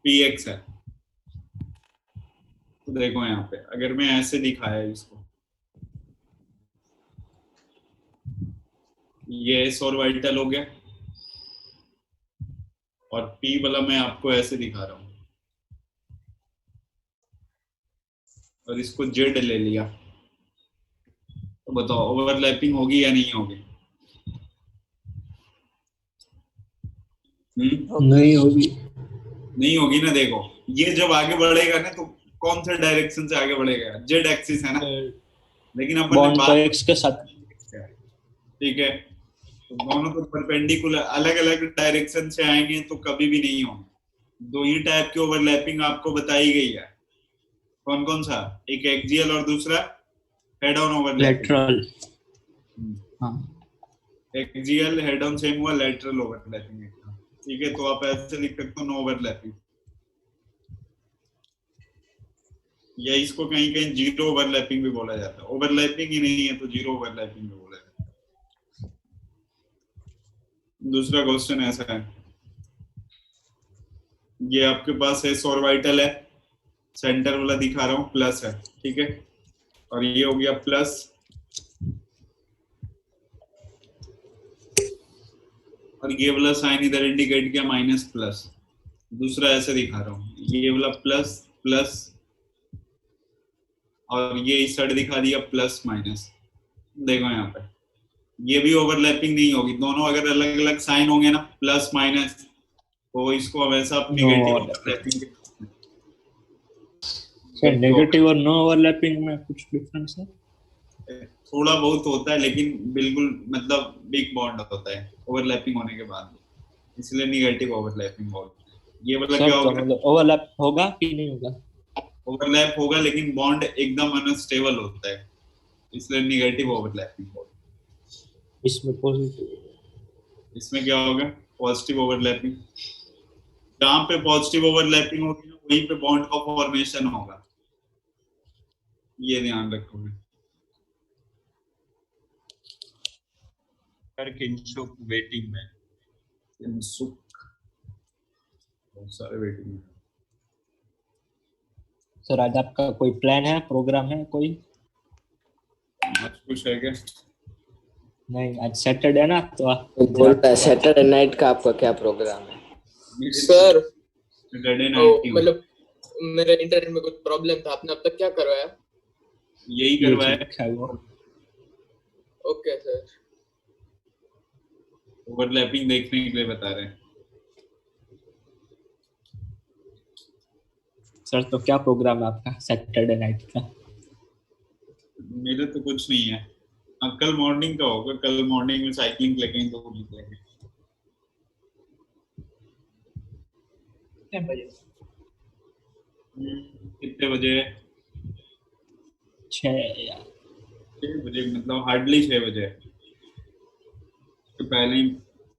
px है। तो देखो यहाँ पे अगर मैं ऐसे दिखाया इसको, ये s और वाइटल हो गया, और p वाला मैं आपको ऐसे दिखा रहा हूँ, और इसको z ले लिया, तो बताओ ओवरलैपिंग होगी या नहीं होगी? नहीं होगी। नहीं होगी ना। देखो ये जब आगे बढ़ेगा ना, तो कौन से डायरेक्शन से आगे बढ़ेगा? जेड एक्सिस है ना। लेकिन अपन ने बॉन्ड तो बात, एक्स के साथ। ठीक है, तो दोनों तो परपेंडिकुलर अलग अलग डायरेक्शन से आएंगे तो कभी भी नहीं होंगे। दो ही टाइप की ओवरलैपिंग आपको बताई गई है। कौन कौन सा? एक एक्सियल और दूसरा हेड ऑन ओवरलैपिंग। लेटरल। हाँ। एक्सियल हेड ऑन सेम हुआ, लेटरल ओवरलैपिंग एकदम। ठीक है, तो आप ऐसे लिख सकते हो नो ओवरलैपिंग, या इसको कहीं कहीं जीरो ओवरलैपिंग भी बोला जाता है। ओवरलैपिंग ही नहीं है तो जीरो ओवरलैपिंग भी बोला जाता है। दूसरा क्वेश्चन ऐसा है, ये आपके पास एस ऑर्बिटल है, सेंटर वाला दिखा रहा हूँ प्लस है, ठीक है, और ये हो गया प्लस, और ये वाला साइन इधर इंडिकेट किया माइनस प्लस। दूसरा ऐसे दिखा रहा हूँ, ये वाला प्लस प्लस, और ये इस साइड दिखा दिया प्लस माइनस। देखो यहाँ पे ये भी ओवरलैपिंग नहीं होगी। दोनों अगर अलग अलग साइन होंगे ना, प्लस माइनस, तो इसको वैसा आप no negative overlapping. Overlapping. Sir negative और नो ओवरलैपिंग में कुछ डिफरेंस है? थोड़ा बहुत होता है, लेकिन बिल्कुल मतलब बिग बॉन्ड होता है ओवरलैपिंग होने के बाद, इसलिए निगेटिव ओवरलैपिंग बोलते हैं। ये मतलब सर क्या हो तो गया? मतलब ओवरलैप होगा कि नहीं होगा? ओवरलैप होगा लेकिन बॉन्ड एकदम अनस्टेबल होता है, इसलिए निगेटिव ओवरलैपिंग बोलते इसमें पॉजिटिव। हैं। इसमें क्या होगा? Positive overlapping. जहां पे पॉजिटिव ओवरलैपिंग होगी ना, वहीं पे बॉन्ड का फॉर्मेशन होगा, ये ध्यान रखोगे। कर किंशुक वेटिंग में, किंशुक बहुत सारे वेटिंग में। सर आज आपका कोई प्लान है, प्रोग्राम है कोई? आज कुछ है क्या? नहीं, आज सैटरडे ना, तो आप बोल रहा है सैटरडे नाइट का आपका क्या प्रोग्राम है? सर सैटरडे नाइट की मतलब मेरे इंटरनेट में कुछ प्रॉब्लम था, आपने अब तक क्या करवाया? यही ये करवाया। ठीक है वो। Okay sir. ओवरलैपिंग देखने के लिए बता रहे हैं। सर तो क्या प्रोग्राम है आपका सैटरडे नाइट का? मेरे तो कुछ नहीं है। कल मॉर्निंग का होगा, कल मॉर्निंग में साइकिलिंग के लिए कहीं तो निकलेंगे। कितने बजे? कितने बजे? 6 या 6 बजे, मतलब हार्डली 6 बजे, तो पहले ही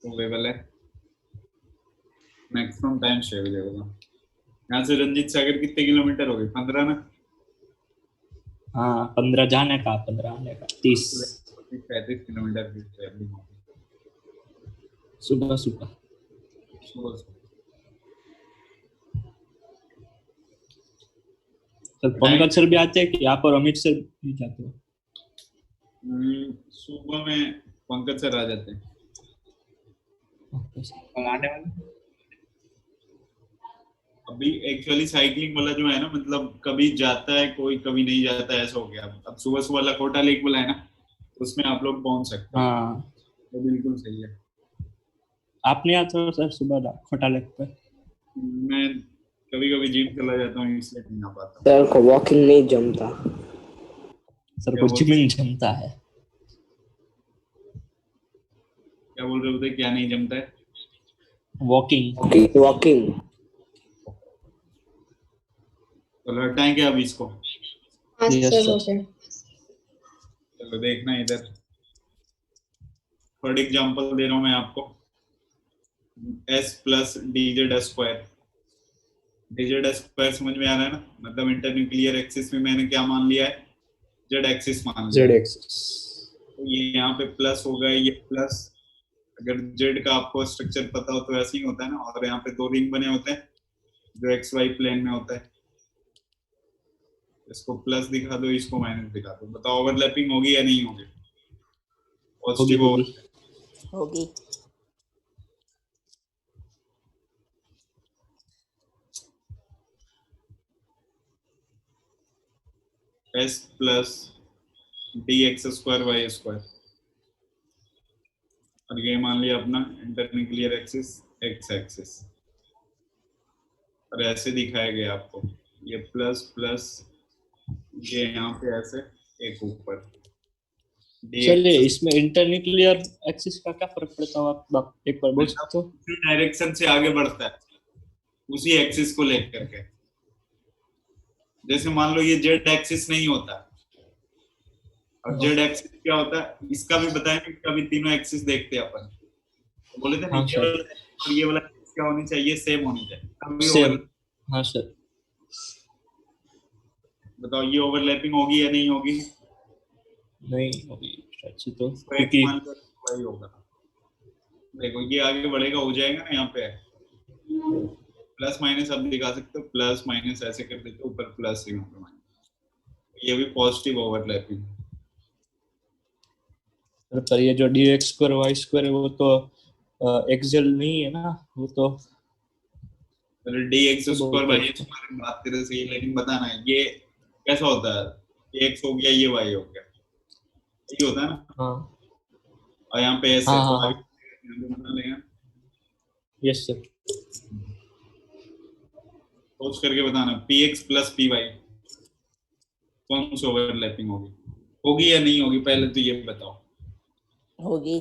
अवेलेबल है। मैक्सिमम टाइम 6 बजे होगा। यहाँ से रंजीत सागर कितने किलोमीटर हो गए? 15 ना? हाँ, 15 जाने का, 15 आने का, 30। 35 किलोमीटर की ट्रैवलिंग होगी सुबह सुबह। सुबह से। सर पंकज सर भी आते हैं कि आप और अमित सर भी जाते हो? सुबह में पंकज सर आ जाते हैं। आने वाले? अभी एक्चुअली साइकिलिंग वाला जो है ना, मतलब कभी जाता है कोई, कभी नहीं जाता है, ऐसा हो गया। अब सुबह सुबह लखोटा लेक वाला है ना, तो उसमें आप लोग पहुंच सकते हो। हाँ, तो बिल्कुल सही है। आप नहीं आते हो सर सुबह खोटा लेक पे? मैं कभी कभी जिम चला जाता हूँ, इसलिए नहीं आ पाता। सर को वॉकिंग नहीं जमता। सर क्या को बोल जिमिंग जमता है। क्या बोल रहे होते? क्या नहीं जमता है? वॉकिंग। Walking walking. चलो हटाएं क्या अभी इसको? Yes sir. चलो देखना इधर, थर्ड एग्जांपल दे रहा हूँ मैं आपको। s plus dz square. dz square समझ में आ रहा है ना? मतलब इंटरन्यूक्लियर एक्सिस में मैंने क्या मान लिया है? z एक्सिस मान लिया। Z axis. तो ये यहाँ पे प्लस होगा, ये प्लस। अगर z का आपको स्ट्रक्चर पता हो तो ऐसे ही होता है ना, और यहाँ पे दो रिंग बने होते हैं, जो एक्स वाई प्लेन में होता है। इसको प्लस दिखा दो, इसको माइनस दिखा दो, बताओ ओवरलैपिंग होगी या नहीं होगी? होगी पॉजिटिव होगी। होगी। S plus D X square Y square, और ये मान लिया अपना इंटरन्यूक्लियर एक्सिस एक्स एक्सिस, और ऐसे दिखाया गया आपको, ये प्लस प्लस, ये यहाँ पे ऐसे एक ऊपर चलिए, dx इसमें इंटरन्यूक्लियर एक्सिस का क्या फर्क पड़ता है, आप एक बार बोल सकते हो? उसी डायरेक्शन से आगे बढ़ता है, उसी एक्सिस को लेकर के। जैसे मान लो ये जेड एक्सिस नहीं होता, और जेड एक्सिस क्या होता है इसका भी बताया, इसका भी तीनों एक्सिस देखते हैं अपन, तो बोले थे ना हाँ ये सर, वाला और ये वाला axis क्या होनी चाहिए, सेम होनी चाहिए, तभी सेम। ओवर। हाँ सर। बताओ ये ओवरलैपिंग होगी या नहीं होगी? नहीं होगी शायद से, तो इसको एक्स क्योंकि मान लो वाई होगा। देखो ये आगे बढ़ेगा, हो जाएगा ना, यहाँ पे प्लस माइनस आप दिखा सकते हो, प्लस माइनस ऐसे कर देते हो, ऊपर प्लस यहाँ पे माइनस, ये भी पॉजिटिव ओवरलैपिंग। पर ये जो D X square Y square है, वो तो एक्सेल नहीं है ना, वो तो डी एक्स तो स्क्वायर बहुत वाई स्क्वायर बात तेरे से, लेकिन बताना है ये कैसा होता है, ये एक्स हो गया, ये वाई हो गया, यही होता है ना। हाँ और यहाँ पे एस हाँ है तो हाँ आगे हाँ, यहाँ पे बना लेगा। Yes sir. सोच करके बताना, P X plus P Y कौन सी ओवरलैपिंग होगी, होगी या नहीं होगी, पहले तो ये बताओ। होगी।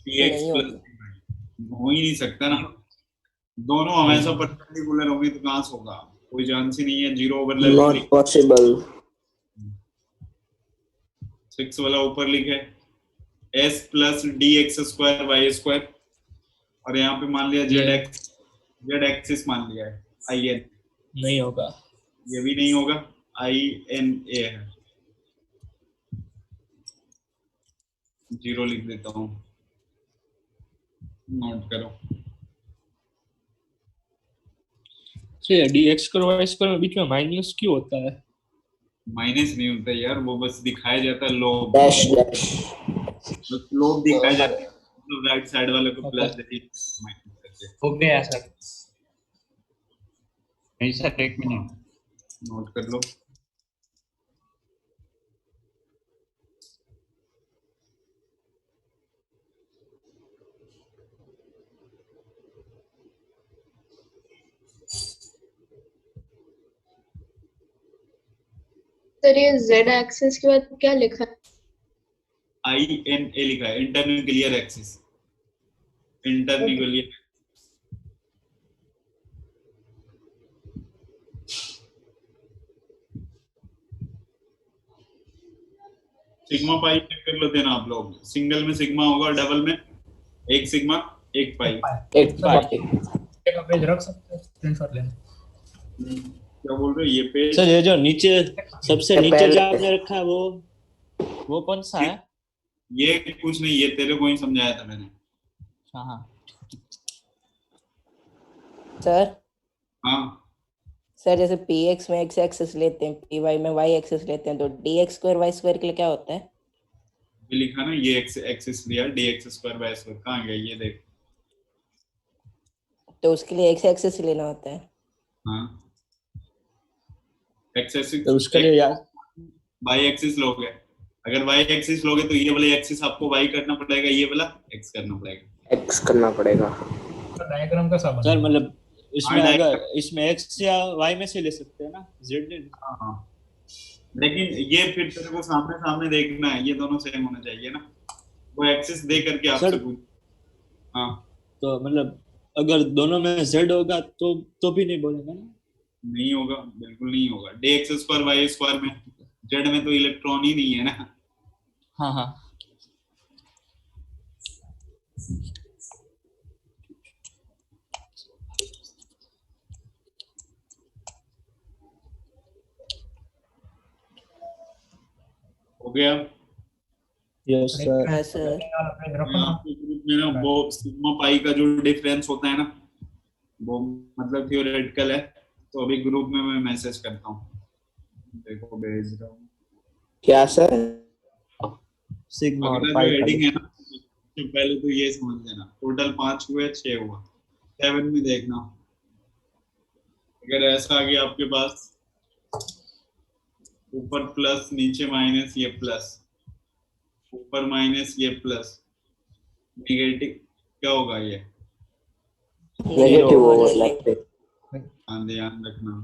पी एक्स नहीं प्लस होगी। हो ही नहीं सकता ना, दोनों हमेशा परपेंडिकुलर होंगे तो कहाँ से होगा, कोई चांस ही नहीं है, जीरो ओवरलैपिंग। Not possible. 6 वाला ऊपर लिखे, S plus D X square Y square, और यहाँ पे मान लिया जेड एक्सिस मान लिया है आई एन, नहीं होगा। ये भी नहीं होगा, आई एन ए है, जीरो लिख देता हूँ, नोट करो। D X square Y square में बीच में माइनस क्यों होता है? माइनस नहीं होता यार, वो बस दिखाया जाता है लोब, डैश डैश। बस लोब दिखाया जाता है, मतलब राइट साइड वाले को प्लस देती माइनस करके। हो गया सर। नहीं सर, एक मिनट। नोट कर लो। सर ये जेड एक्सिस के बाद क्या लिखा है? आई एन ए लिखा है, internuclear axis, internuclear. Sigma pi check कर लो देना आप लोग, सिंगल में सिग्मा होगा, डबल में एक सिग्मा एक पाई। एक पाई। का पेज रख सकते हैं, स्क्रीनशॉट लेना। क्या बोल रहे हो, ये पेज? सर ये जो नीचे सबसे ये नीचे पहले- जो आपने रखा है, वो कौन सा है? ये कुछ नहीं, ये तेरे को ही समझाया था मैंने। हाँ हाँ। सर हाँ सर जैसे पी एक्स में एक्स एक्सिस लेते हैं, पी वाई में वाई एक्सिस लेते हैं, तो D X square Y square के लिए क्या होता है? ये लिखा ना, ये एक्स एक्सिस लिया, D X square Y square कहाँ गया, ये देख। तो उसके लिए एक्स एक्सिस लेना होता है। हाँ एक्स एक्सिस, तो उसके लिए यार वाई एक्सिस लोगे, अगर वाई एक्सिस लोगे तो ये वाला एक्सिस आपको वाई करना पड़ेगा, ये वाला एक्स करना पड़ेगा। एक्स करना पड़ेगा। डायग्राम का सामान सर मतलब इसमें हाँ, अगर इसमें एक्स या वाई में से ले सकते हैं ना, जेड नहीं। हाँ लेकिन ये फिर तेरे को सामने सामने देखना है, ये दोनों सेम होना चाहिए ना, वो एक्सिस दे करके आपसे सर पूछ। हाँ तो मतलब अगर दोनों में जेड होगा तो भी नहीं बोलेंगे ना? नहीं होगा, बिल्कुल नहीं होगा, D X square Y square में जेड में तो इलेक्ट्रॉन ही नहीं है ना। हाँ हाँ। हो गया, यस सर। हाँ सर। अपने ग्रुप मैं आपके ग्रुप में ना वो सिग्मा पाई का जो डिफरेंस होता है ना, वो मतलब थियोरेटिकल है, तो अभी ग्रुप में मैं मैसेज करता हूँ, देखो भेज रहा हूँ। क्या सर? सिग्मा और अगला जो पाई का हेडिंग है ना, सबसे पहले तो ये समझ लेना, टोटल 5 हुए, 6 हुआ, 7 में देखना, अगर ऐसा आ गया आपके पास, ऊपर प्लस नीचे माइनस, ये प्लस, ऊपर माइनस ये प्लस, नेगेटिव क्या होगा ये? Negative overlapping. हाँ, ध्यान रखना।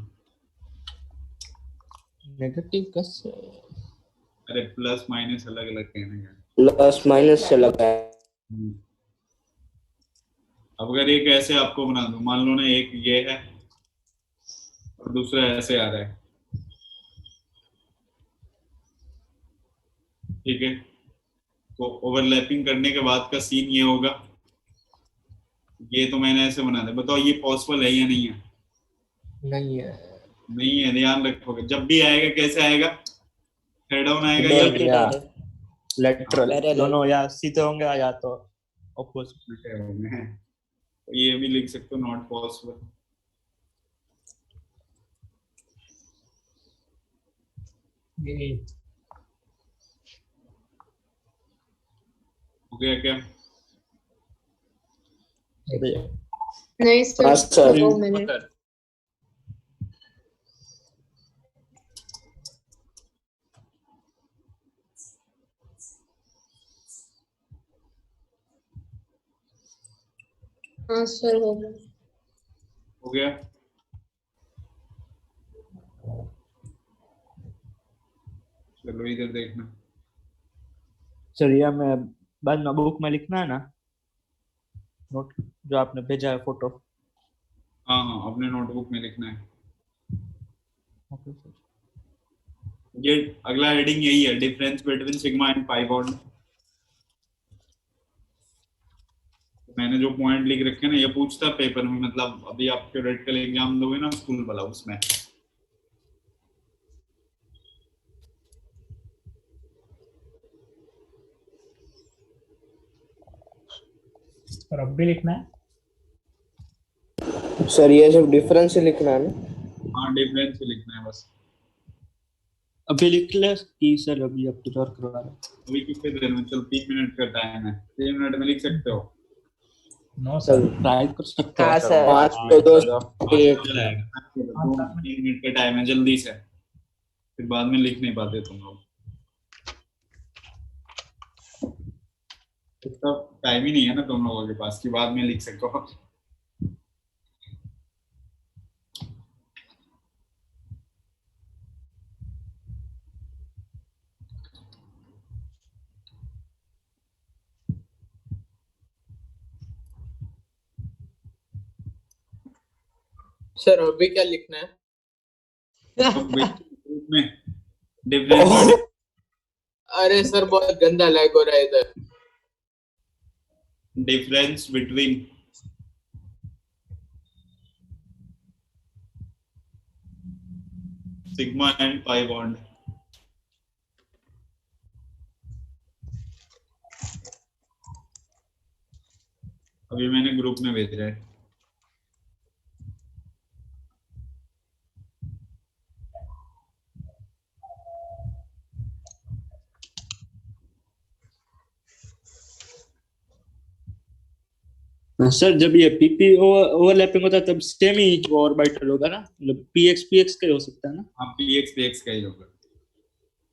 नेगेटिव कैसे? अरे प्लस माइनस अलग अलग कहने का। प्लस माइनस से लगा है। अब अगर एक ऐसे आपको बना दूं, मान लो ना एक ये है और दूसरा ऐसे आ रहा है, ठीक है, तो ओवरलैपिंग करने के बाद का सीन ये होगा, ये तो मैंने ऐसे बना दिया, बताओ ये पॉसिबल है या नहीं है? नहीं है। नहीं है, ध्यान रखोगे, जब भी आएगा कैसे आएगा, हेड डाउन आएगा या लेटरल, Parallel। दोनों या सीधे होंगे या तो ऑपोजिट। उल्टे होंगे, तो ये भी लिख सकते हो, नॉट पॉसिबल। ये हो गया क्या? नहीं हाँ सर, सर। 2 मिनट। सर हाँ सर, हो गया। हो गया। चलो इधर देखना। सर ये हमें बाद में बुक में लिखना है ना, नोट जो आपने भेजा है फोटो। हाँ हाँ, अपने नोटबुक में लिखना है। Okay sir. ये अगला हेडिंग यही है, difference between sigma and pi bond. मैंने जो पॉइंट लिख रखे हैं ना, ये पूछता है पेपर में, मतलब अभी आप थ्योरेटिकल एग्जाम दोगे ना स्कूल वाला, उसमें और अब भी लिखना है। सर ये सब डिफरेंस से लिखना है ना? हाँ, डिफरेंस से लिखना है बस। अभी लिख ले कि सर अभी आप कुछ और करवा रहे हैं? अभी कितने देर में? चलो 3 मिनट का टाइम है, 3 मिनट में लिख सकते हो। No sir. ट्राई कर सकते हाँ हैं सर। 5 हाँ, तो 2 3 मिनट का टाइम है, जल्दी से, फिर बाद में लिख नहीं पाते तुम लोग, इतना टाइम ही नहीं है ना तुम लोगों के पास कि बाद में लिख सको। सर अभी क्या लिखना है? में डिफरेंस अरे सर बहुत गंदा लैग हो रहा है इधर। Difference between sigma and pi bond. अभी मैंने ग्रुप में भेजा है। सर जब ये पीपी ओवरलैपिंग होता है तब सेम ही वो ऑर्बिटल होगा ना, मतलब पीएक्स का ही हो सकता है ना? हाँ, पीएक्स का ही होगा,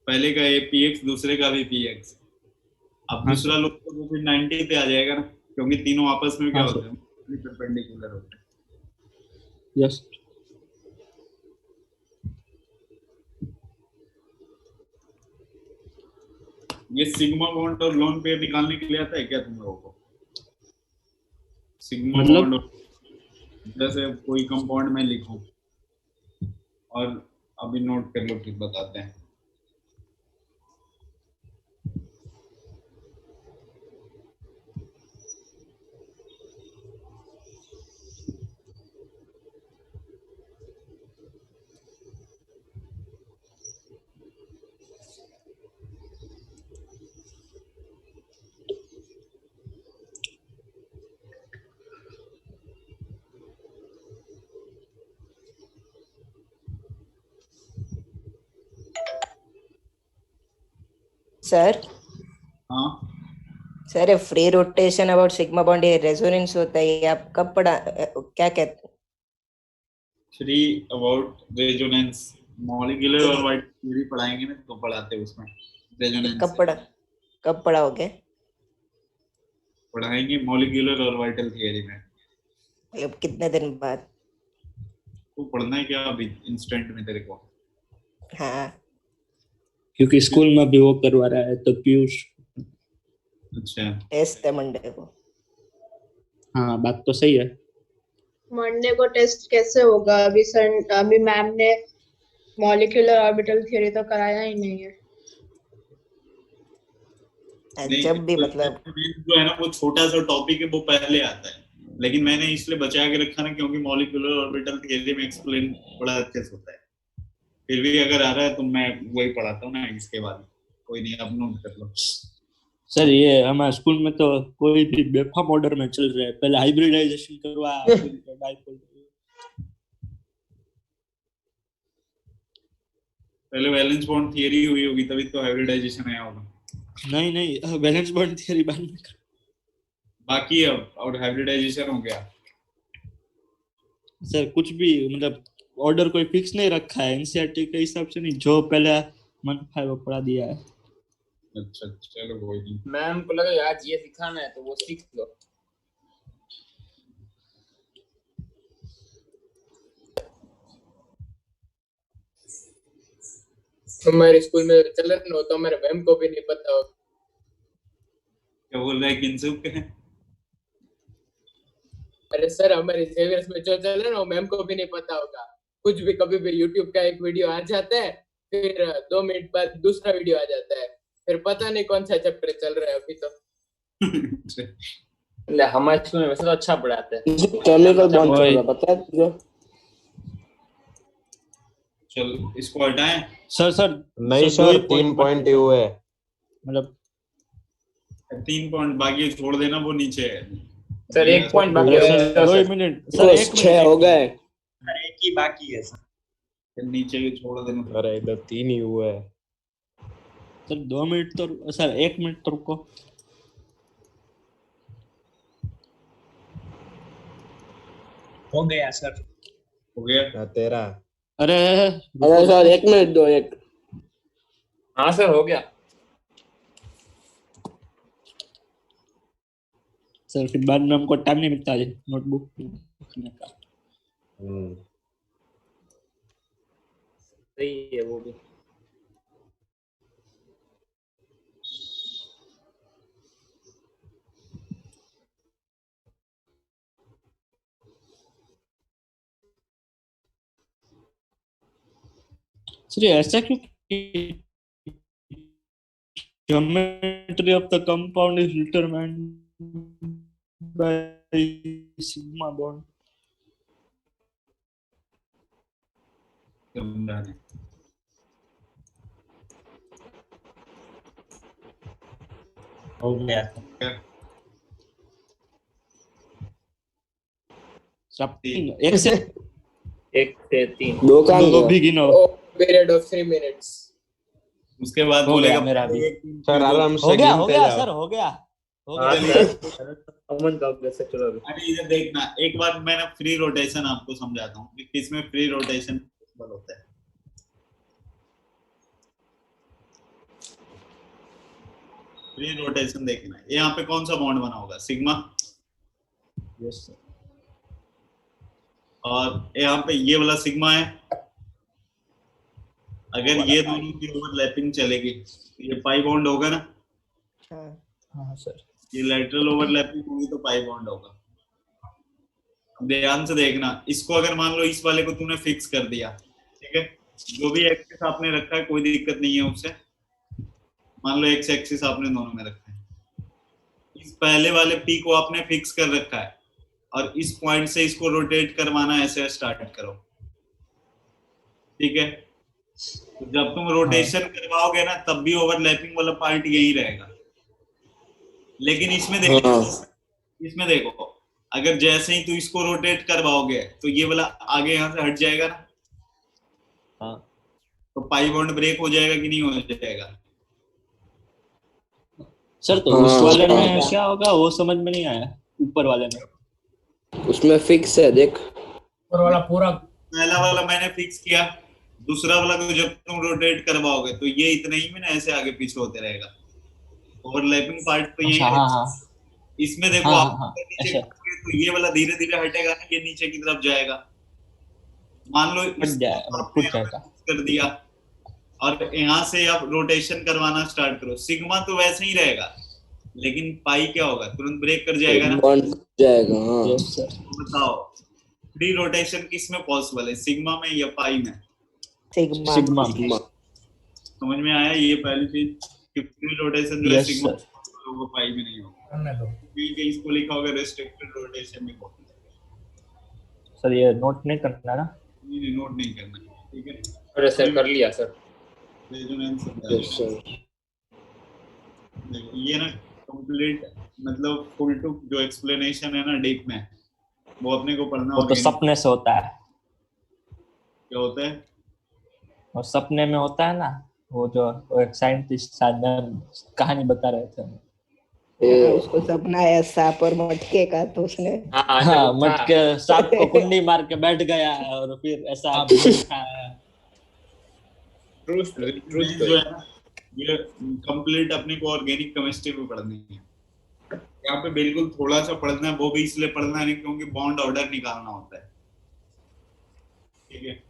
पहले का ये पीएक्स, दूसरे का भी पीएक्स। अब हाँ दूसरा लोग तो फिर 90 पे आ जाएगा ना, क्योंकि तीनों आपस में क्या हाँ होते हैं, परपेंडिकुलर होते हैं। यस। ये सिग्मा बॉन्ड और लोन पेयर निकालने के लिए आता है क्या तुम लोगों को? सिग्मा मतलब? बॉन्ड, जैसे कोई कंपाउंड में लिखूं और अभी नोट कर लो, फिर बताते हैं। सर हाँ sir free rotation about sigma bond ये रेजोनेंस होता है, ये आप कब पढ़ा, क्या कहते हैं? फ्री अबाउट रेजोनेंस मॉलिक्यूलर और वाइट थ्योरी पढ़ाएंगे ना तो पढ़ाते हैं उसमें रेजोनेंस कब पढ़ाओगे? पढ़ाएंगे मॉलिक्यूलर और वाइटल थियरी में। अब कितने दिन बाद? तो पढ़ना है क्या अभी इंस्टेंट में तेरे को? हाँ क्योंकि स्कूल में भी वो करवा रहा है तो पीयूष। अच्छा टेस्ट है मंडे को। हाँ बात तो सही है। मंडे को टेस्ट कैसे होगा? अभी मैम ने मॉलिक्यूलर ऑर्बिटल थ्योरी तो कराया ही नहीं है। नहीं, जब भी मतलब जो है ना वो छोटा सा टॉपिक है वो पहले आता है, लेकिन मैंने इसलिए बचा के रखा ना क्योंकि मॉलिक्यूलर ऑर्बिटल थियरी में एक्सप्लेन बड़ा अच्छे से होता है। फिर भी अगर आ रहा है तो मैं वही पढ़ाता हूँ ना इसके बाद। कोई नहीं, आप नोट कर लो। सर ये हमारे स्कूल में तो कोई भी बेफाम ऑर्डर में चल रहा है, पहले हाइब्रिडाइजेशन करवा फिर डाइपोल। पहले वैलेंस बॉन्ड थियरी हुई होगी तभी तो हाइब्रिडाइजेशन आया होगा। नहीं वैलेंस बॉन्ड थियरी बाद में बाकी अब और हाइब्रिडाइजेशन हो गया। सर कुछ भी मतलब ऑर्डर कोई फिक्स नहीं रखा है, एनसीईआरटी के हिसाब से नहीं, जो पहले मन है वो पढ़ा दिया है। अच्छा चलो कोई नहीं। मैम को लगा आज ये सिखाना है तो वो सीख लो। हमारे स्कूल में चल रहा हो तो हमारे मैम को भी नहीं पता हो। क्या बोल रहा है किंसुक? अरे सर हमारे जेवियर्स में जो चल रहा है ना मैम को भी नहीं पता होगा। कुछ भी कभी भी यूट्यूब का एक वीडियो आ जाता है, फिर 2 मिनट बाद दूसरा वीडियो आ जाता है, फिर पता नहीं कौन सा चैप्टर चल रहा है अभी तो। हमारे स्कूल में वैसे तो अच्छा पढ़ाते हैं। केमिकल बॉन्ड चल रहा पता है तुझे? चल इसको हटाएं। सर नहीं सर 3 पॉइंट यू है, मतलब 3 पॉइंट बाकी छोड़ देना, वो नीचे है। सर 1 पॉइंट बाकी है। सर 2 मिनट सर, 1 6 हो गए। एक ही बाकी है सर, फिर नीचे भी छोड़ देना। अरे इधर 3 यू है। सर 2 मिनट तो सर 1 मिनट तो रुको। हो गया सर। हो गया ना तेरा। अरे सर 1 मिनट दो। एक हाँ सर हो गया। सर फिर बाद में हमको टाइम नहीं मिलता है नोटबुक लिखने का। सही है वो भी। सर ऐसा क्यों? Geometry of the compound is determined by sigma bond. हो गया। सब 1 से 3 दो का दो भी गिनो। Period of 3 minutes. उसके बाद हो बोलेगा गया मेरा भी। सर आराम हो से गया गिनते जाओ। सर हो गया। अमन का कैसे चलो अभी। अरे इधर देखना, एक बार मैं ना फ्री रोटेशन आपको समझाता हूँ कि किसमें फ्री रोटेशन पॉसिबल होता है। फ्री रोटेशन देखना, यहाँ पे कौन सा बॉन्ड बना होगा? सिग्मा। Yes sir. और यहाँ पे ये वाला सिग्मा है। अगर ये दोनों की ओवरलैपिंग चलेगी तो ये पाई बॉन्ड होगा ना। हाँ सर। ये लेटरल ओवरलैपिंग होगी तो पाई बॉन्ड होगा। ध्यान से देखना, इसको अगर मान लो इस वाले को तूने फिक्स कर दिया, ठीक है, जो भी एक्सिस आपने रखा है कोई दिक्कत नहीं है उससे। मान लो एक्स एक्सिस आपने दोनों में रखा है, इस पहले वाले पी को आपने फिक्स कर रखा है और इस पॉइंट से इसको रोटेट करवाना ऐसे स्टार्ट करो, ठीक है। तो जब तुम रोटेशन करवाओगे ना तब भी ओवरलैपिंग वाला पार्ट यही रहेगा। लेकिन इसमें देखो, इसमें देखो, अगर जैसे ही तू इसको रोटेट करवाओगे तो ये वाला आगे यहाँ से हट जाएगा ना। हाँ। तो पाई बॉन्ड ब्रेक हो जाएगा कि नहीं हो जाएगा? सर तो उस वाले में क्या होगा वो समझ में नहीं आया, ऊपर वाले में। उसमें फिक्स है देख। ऊपर वाला पूरा पहला वाला मैंने फिक्स किया, दूसरा वाला को जब तुम रोटेट करवाओगे तो ये इतना ही में ना ऐसे आगे पीछे होते रहेगा। ओवरलैपिंग पार्ट तो यही अच्छा, है। हाँ हाँ इसमें देखो हाँ आप हाँ, नीचे अच्छा करोगे तो ये वाला धीरे धीरे हटेगा ना, ये नीचे की तरफ जाएगा। मान लो फट जाएगा, आपने फट यहाँ पे जाएगा। fix कर दिया और यहाँ से आप रोटेशन करवाना स्टार्ट करो, सिग्मा तो वैसे ही रहेगा, लेकिन पाई क्या होगा, तुरंत ब्रेक कर जाएगा ना। बॉन्ड जाएगा। हाँ यस सर। तो बताओ फ्री रोटेशन किस में पॉसिबल है, सिग्मा में या पाई में? सिग्मा। सिग्मा। समझ में आया ये पहली चीज कि फ्री रोटेशन जो है यस सिग्मा सर। होगा, पाई में नहीं होगा। करने दो। कहीं इसको लिखा होगा रेस्ट्रिक्टेड रोटेशन में होगा। सर ये नोट नहीं करना ना? नहीं नोट नहीं करना, ठीक है। अरे सर कर लिया सर। Resonance yes sir. ये ना कंप्लीट मतलब फुल टू जो एक्सप्लेनेशन है ना डीप में, वो अपने को पढ़ना वो तो होगा। सपने से होता है, क्या होता है? और सपने में होता है ना, वो जो वो एक साइंटिस्ट शायद मैम कहानी बता रहे थे। उसको सपना है सांप और मटके का, तो उसने हाँ, मटके सांप को कुंडी मार के बैठ गया और फिर ऐसा ट्रूथ जो है ना ये कंप्लीट अपने को ऑर्गेनिक केमिस्ट्री में पढ़नी है। यहाँ पे बिल्कुल थोड़ा सा पढ़ना है, वो भी इसलिए पढ़ना है क्योंकि बॉन्ड ऑर्डर निकालना होता है, ठीक है।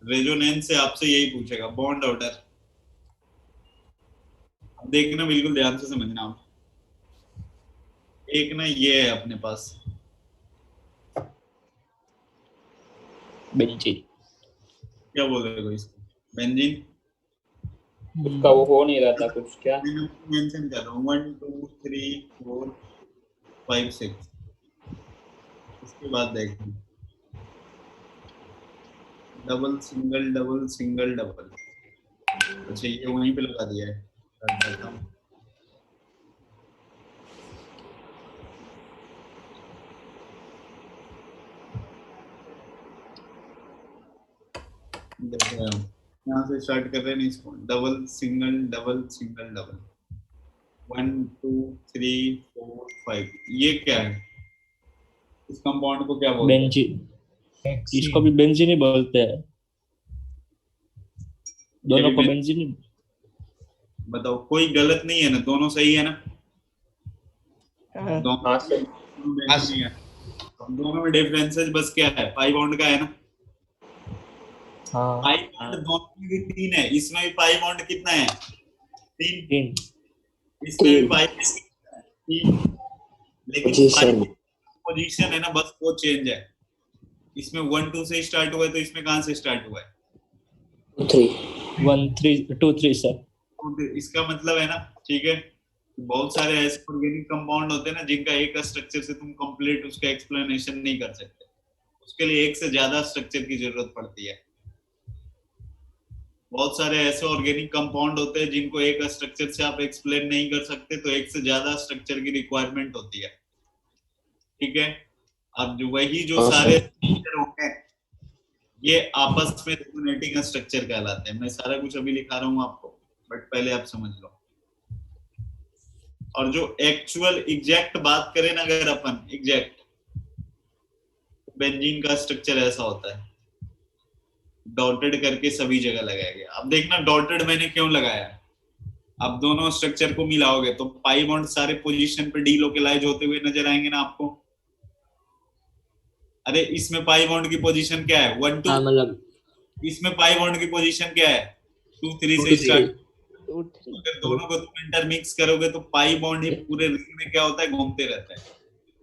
रेजोनेंस से आपसे यही पूछेगा, बॉन्ड ऑर्डर। देखना बिल्कुल ध्यान से समझना आप। एक ना ये है अपने पास बेंजीन। क्या बोल रहे हो इसको? बेंजीन। उसका वो हो नहीं रहा था कुछ क्या? मेंशन कर रहा हूँ 1 2 3 4 5 6। इसके बाद देखना double single double single double. अच्छा ये वहीं पे लगा दिया है। यहाँ से स्टार्ट कर रहे हैं इसको, double single double single double 1 2 3 4 5। ये क्या है? इस कंपाउंड को क्या बोलते हैं? बेंजीन। इसको भी बेंजीन ही बोलते हैं, दोनों को बेंजीन ही। बताओ कोई गलत नहीं है ना, दोनों सही है ना? हाँ सर। नहीं है। दोनों में डिफरेंसेस बस क्या है, पाई बॉन्ड का है ना। हाँ, पाई बॉन्ड दोनों में भी 3 है, इसमें भी पाई बॉन्ड कितना है? 3। इसमें भी पाई 3, लेकिन पोजीशन है ना बस वो चेंज है। इसमें 1 2 से स्टार्ट हुआ है, तो इसमें कहां से स्टार्ट हुआ है? 1 3 2 3 सर। इसका मतलब है ना, ठीक है, बहुत सारे ऐसे ऑर्गेनिक कंपाउंड होते हैं ना जिनका एक स्ट्रक्चर से तुम कंप्लीट उसका एक्सप्लेनेशन नहीं कर सकते, उसके लिए एक से ज्यादा स्ट्रक्चर की जरूरत पड़ती है। बहुत सारे ऐसे ऑर्गेनिक कंपाउंड होते हैं जिनको एक स्ट्रक्चर से आप एक्सप्लेन नहीं कर सकते, तो एक से ज्यादा स्ट्रक्चर की रिक्वायरमेंट होती है, ठीक है। अब जो वही जो सारे स्ट्रक्चर होते हैं ये आपस में रिजोनेटिंग स्ट्रक्चर कहलाते हैं। मैं सारा कुछ अभी लिखा रहा हूँ आपको, बट पहले आप समझ लो। और जो एक्चुअल एग्जैक्ट बात करें ना अगर अपन एग्जैक्ट, बेंजीन का स्ट्रक्चर ऐसा होता है, डॉटेड करके सभी जगह लगाया गया। अब देखना डॉटेड मैंने क्यों लगाया है। अब दोनों स्ट्रक्चर को मिलाओगे तो पाई बॉन्ड सारे पोजीशन पे डीलोकेलाइज होते हुए नजर आएंगे ना आपको। अरे इसमें पाई बॉन्ड की पोजीशन क्या है? 1 2। मतलब इसमें पाई बॉन्ड की पोजीशन क्या है? 2 3 से स्टार्ट। अगर दोनों को तुम इंटरमिक्स करोगे तो पाई बॉन्ड ही पूरे रिंग में क्या होता है, घूमते रहता है।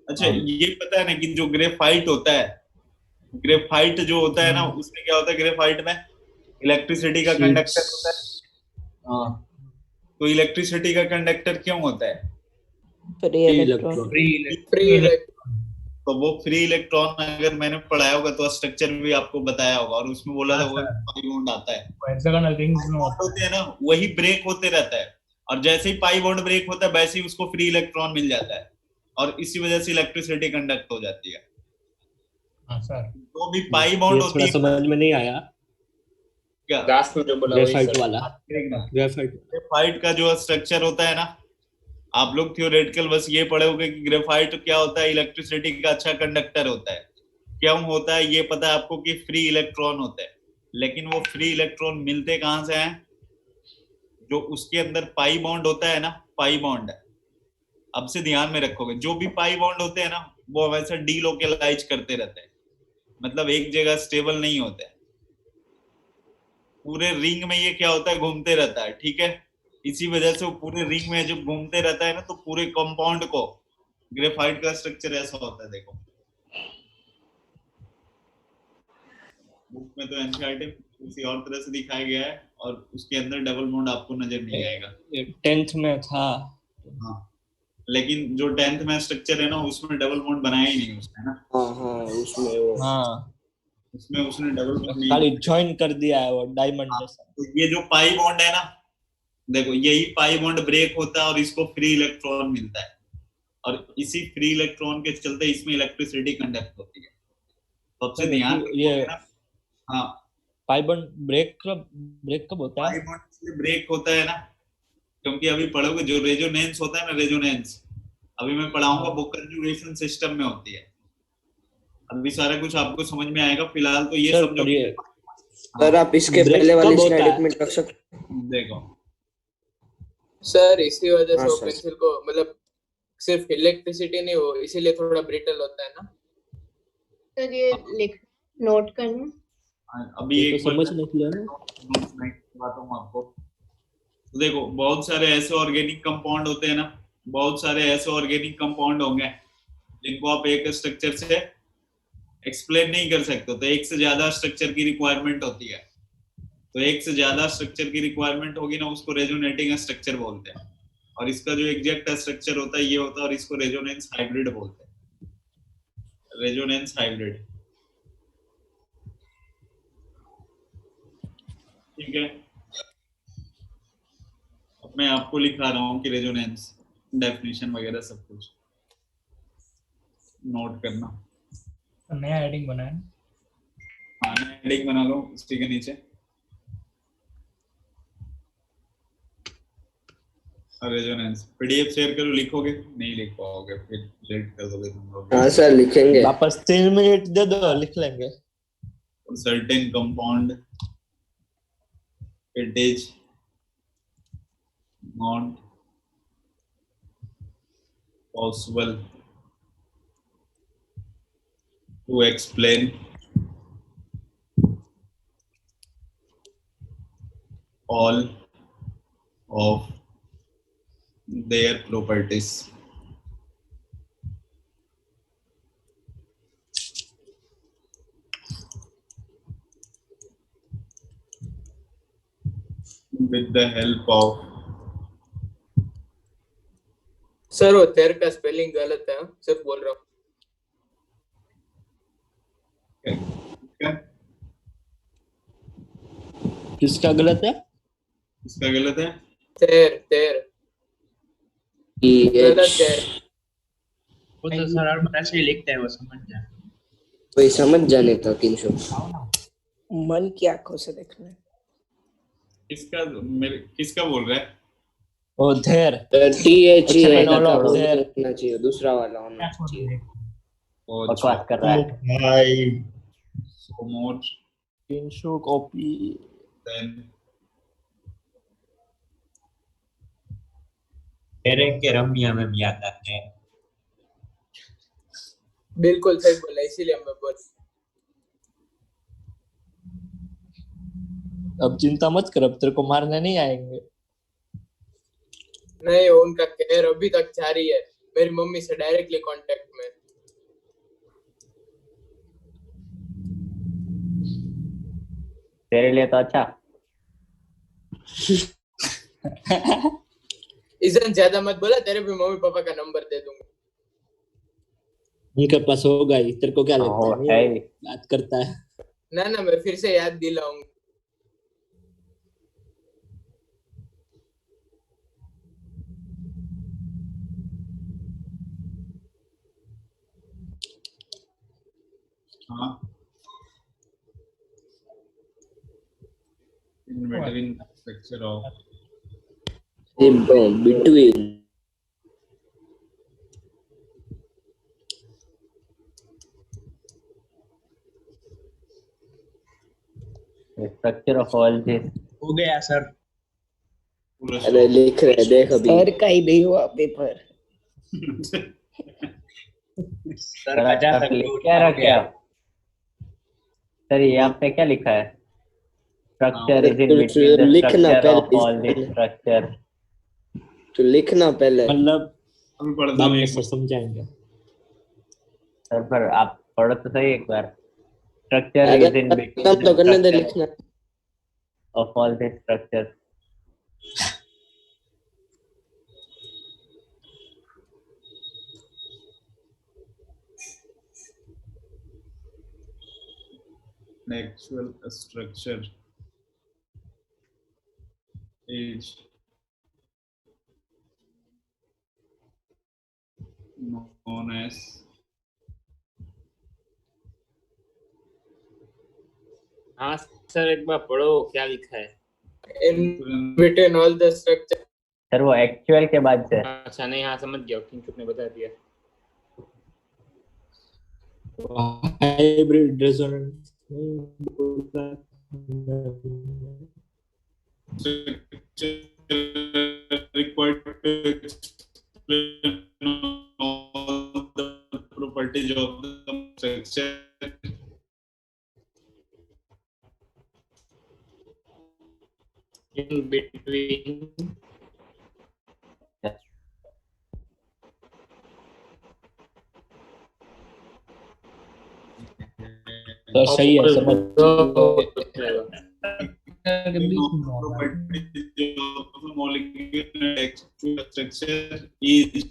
अच्छा ये पता है ना कि जो ग्रेफाइट होता है, ग्रेफाइट जो होता है ना उसमें क्या होता है, ग्रेफाइट में इलेक्ट्रिसिटी का कंडक्टर होता है। तो इलेक्ट्रिसिटी का कंडक्टर क्यों होता है? Free electron. तो वो फ्री इलेक्ट्रॉन अगर मैंने पढ़ाया होगा तो स्ट्रक्चर भी आपको बताया होगा, और उसमें बोला था वो पाई बॉन्ड आता है। हेक्सागोनल रिंग्स में होते हैं ना, वही ब्रेक होते रहता है, और जैसे ही पाई बॉन्ड ब्रेक होता है वैसे ही उसको फ्री इलेक्ट्रॉन मिल जाता है, और इसी वजह से इलेक्ट्रिसिटी कंडक्ट हो जाती है। सर तो भी पाई बॉन्ड होती है। समझ में नहीं आया क्या? लास्ट में जो बोला ग्रेफाइट वाला। ग्रेफाइट ग्रेफाइट का जो स्ट्रक्चर होता है ना, आप लोग थियोरेटिकल बस ये पढ़े होगे कि ग्रेफाइट क्या होता है, इलेक्ट्रिसिटी का अच्छा कंडक्टर होता है। क्यों होता है ये पता है आपको कि फ्री इलेक्ट्रॉन होते हैं, लेकिन वो फ्री इलेक्ट्रॉन मिलते कहां से हैं? जो उसके अंदर पाई बॉन्ड होता है ना, पाई बॉन्ड, अब से ध्यान में रखोगे, जो भी पाई बॉन्ड होते हैं ना वो हमेशा डीलोकेलाइज करते रहते हैं, मतलब एक जगह स्टेबल नहीं होते हैं। पूरे रिंग में ये क्या होता है, घूमते रहता है, ठीक है। इसी वजह से वो पूरे रिंग में जब घूमते रहता है ना, तो पूरे कंपाउंड को, ग्रेफाइट का स्ट्रक्चर ऐसा होता है, देखो बुक में तो एनसीईआरटी किसी और तरह से दिखाया गया है, और उसके अंदर डबल बॉन्ड आपको नजर नहीं आएगा। 10th में था। हाँ, लेकिन जो 10th में स्ट्रक्चर है ना उसमें डबल बॉन्ड बनाया ही नहीं उसने ना। हाँ हाँ उसमें वो हाँ, उसमें उसने डबल बॉन्ड नहीं खाली बनाया। ज्वाइन कर दिया है वो डायमंड हाँ, जैसा। तो ये जो पाई बॉन्ड है ना, देखो यही पाई बॉन्ड ब्रेक होता है और इसको फ्री इलेक्ट्रॉन मिलता है, और इसी फ्री इलेक्ट्रॉन के चलते इसमें इलेक्ट्रिसिटी कंडक्ट होती है। तो सबसे ध्यान ये रखोगे ना। हाँ, पाई बॉन्ड ब्रेक कब होता पाई है? बॉन्ड इसलिए ब्रेक होता है ना, क्योंकि अभी पढ़ोगे जो रेजोनेंस होता है ना, रेजोनेंस अभी मैं पढ़ाऊंगा, वो कंजुगेशन सिस्टम में होती है। अभी सारा कुछ आपको समझ में आएगा, फिलहाल तो ये सर समझो। ये सर आप इसके ब्रेक पहले वाली कब होता स्लाइड है? एक मिनट रख सकते? देखो सर इसी वजह हाँ से वो सर। पेंसिल को मतलब सिर्फ इलेक्ट्रिसिटी नहीं हो, इसीलिए थोड़ा ब्रिटल होता है ना। सर ये लिख नोट करना। अभी ये तो एक बार समझ नहीं लिया ना। नोट्स में बताता हूँ आपको। तो देखो बहुत सारे ऐसे ऑर्गेनिक कंपाउंड होते हैं ना, बहुत सारे ऐसे ऑर्गेनिक कंपाउंड होंगे जिनको आप एक स्ट्रक्चर से एक्सप्लेन नहीं कर सकते, तो एक से ज्यादा स्ट्रक्चर की रिक्वायरमेंट होती है। तो एक से ज्यादा स्ट्रक्चर की रिक्वायरमेंट होगी ना, उसको रेजोनेटिंग स्ट्रक्चर बोलते हैं। और इसका जो एग्जैक्ट स्ट्रक्चर होता है ये होता है, और इसको रेजोनेंस हाइब्रिड बोलते हैं, रेजोनेंस हाइब्रिड। ठीक है, अब मैं आपको लिखा रहा हूँ कि रेजोनेंस डेफिनेशन वगैरह सब कुछ नोट करना। नया हेडिंग बनाया ना? हाँ, हेडिंग बना लो उसी के नीचे, रेजोनेंस। पीडीएफ शेयर करो, लिखोगे नहीं लिख पाओगे, फिर लेट कर दोगे तुम लोग। हाँ सर लिखेंगे। वापस 3 मिनट दे दो, लिख लेंगे। certain compound it is not possible to explain all of their properties. With the help of sir वो तेर का स्पेलिंग गलत है, सिर्फ बोल रहा हूँ। क्या किसका गलत है? इसका गलत है? तेर तेर गलत है। वो तो सर हर बार ऐसे ही लिखते हैं, वो समझ जाए। वही समझ जाने था किंशु। मन की आंखों से देखना है। किसका बोल रहा है? ओ धेर। TH ही है, अच्छा, थोड़ा धेर। होना चाहिए, दूसरा वाला होना चाहिए। वो बकवास कर रहा है। भाई so much किंशु कॉपी। then तेरे के रमिया में भी आता है। बिल्कुल सही बोला, इसीलिए मैं बोल। अब चिंता मत कर, अब तेरे को मारने नहीं आएंगे। नहीं, उनका केयर अभी तक जारी है, मेरी मम्मी से डायरेक्टली कांटेक्ट में। तेरे लिए तो अच्छा। इजन ज्यादा मत बोला, तेरे भी मम्मी पापा का नंबर दे दूंगा। उनके पास होगा ही, तेरे को क्या लगता है? है नहीं बात करता है। ना ना, मैं फिर से याद दिलाऊंगा। हाँ, in between the structure of between structure of all this. हो गया सर। पूरा अरे लिख रहे देख अभी। सर का ही नहीं हुआ पेपर। सर का जा तक लिख क्या रखे आप? सर यहाँ पे क्या लिखा है? Structure is in between the लिखना स्ट्रक्चर ऑफ पहले ऑल दिस स्ट्रक्चर। तो लिखना पहले। मतलब अभी पढ़ बाद दो में एक सर समझाएंगे। सर पर आप पढ़ो तो सही एक बार। स्ट्रक्चर अरे इज इन खत्म बिटवीन तो द करने दे स्ट्रक्चर लिखना। Of all this structure. actual structure is known as हाँ सर एक बार पढ़ो क्या लिखा है। In between all the structure. Sir वो एक्चुअल के बाद से। अच्छा नहीं हाँ समझ गया, किंचुक ने बता दिया। Hybrid resonance required to explain all the properties of the structure In between तो सही है समझ। properties of the molecule actual structure is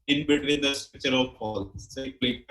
in between the structure of all. So click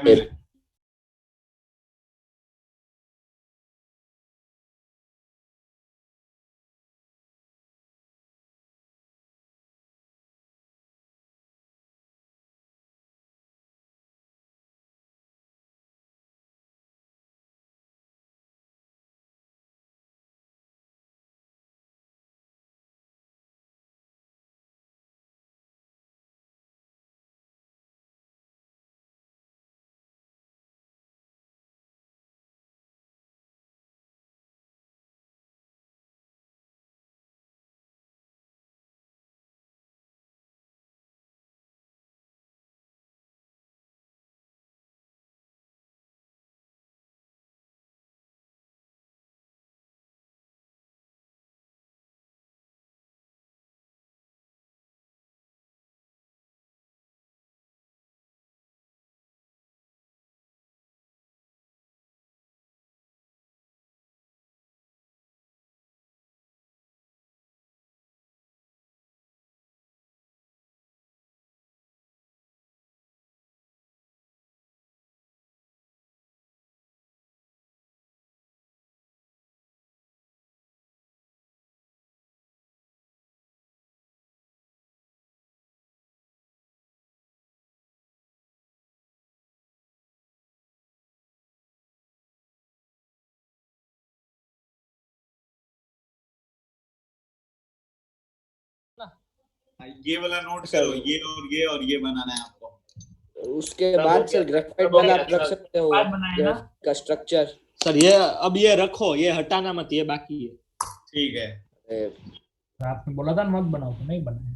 ये वाला नोट करो, ये और ये बनाना है आपको। उसके बाद से ग्रेफाइट वाला आप रख सकते हो का स्ट्रक्चर। सर ये अब ये रखो, ये हटाना मत, ये बाकी है। ठीक है। आपने बोला था मत बनाओ तो नहीं बनाया।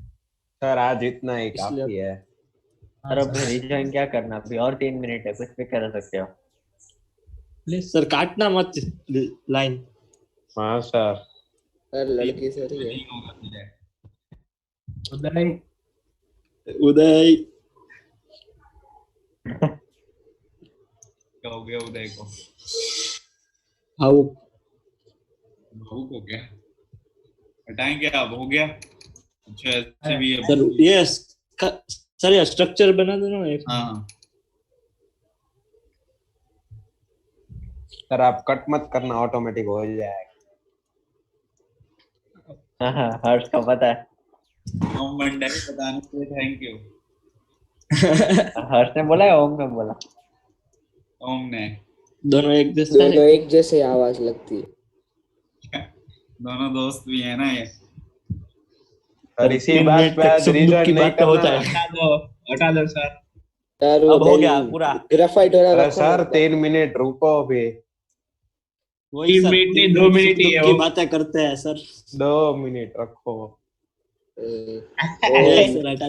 सर आज इतना ही काफी है। सर अब रिजॉइन क्या करना? अभी और 3 मिनट है, कुछ भी कर सकते हो। प्लीज सर काटना मत लाइन। हाँ सर। लड़की से रही है। उदय उदय क्या हो गया उदय को? भावुक हो गया। हटाएंगे अब, हो गया। अच्छा ऐसे भी है सर। ये सर ये स्ट्रक्चर बना देना एक। हाँ सर आप कट मत करना, ऑटोमेटिक हो जाएगा। हाँ हर्ष का पता है। ओम मंडे बताने के लिए थैंक यू। हर्ष ने बोला है ओम ने बोला? ओम ने। दोनों एक जैसे आवाज लगती है। दोनों दोस्त भी है ना ये। सर इसी बात पे आज रिजॉइन नहीं करना है। हटा दो सर। अब हो गया पूरा। ग्रेफाइट वाला अरे सर 3 मिनट रुको भी। वही 3 सर, मिनट नहीं 3 2 मिनट मिनट ही है की वो। बातें करते हैं सर। 2 मिनट रखो। हम्म, है तो सर, हटा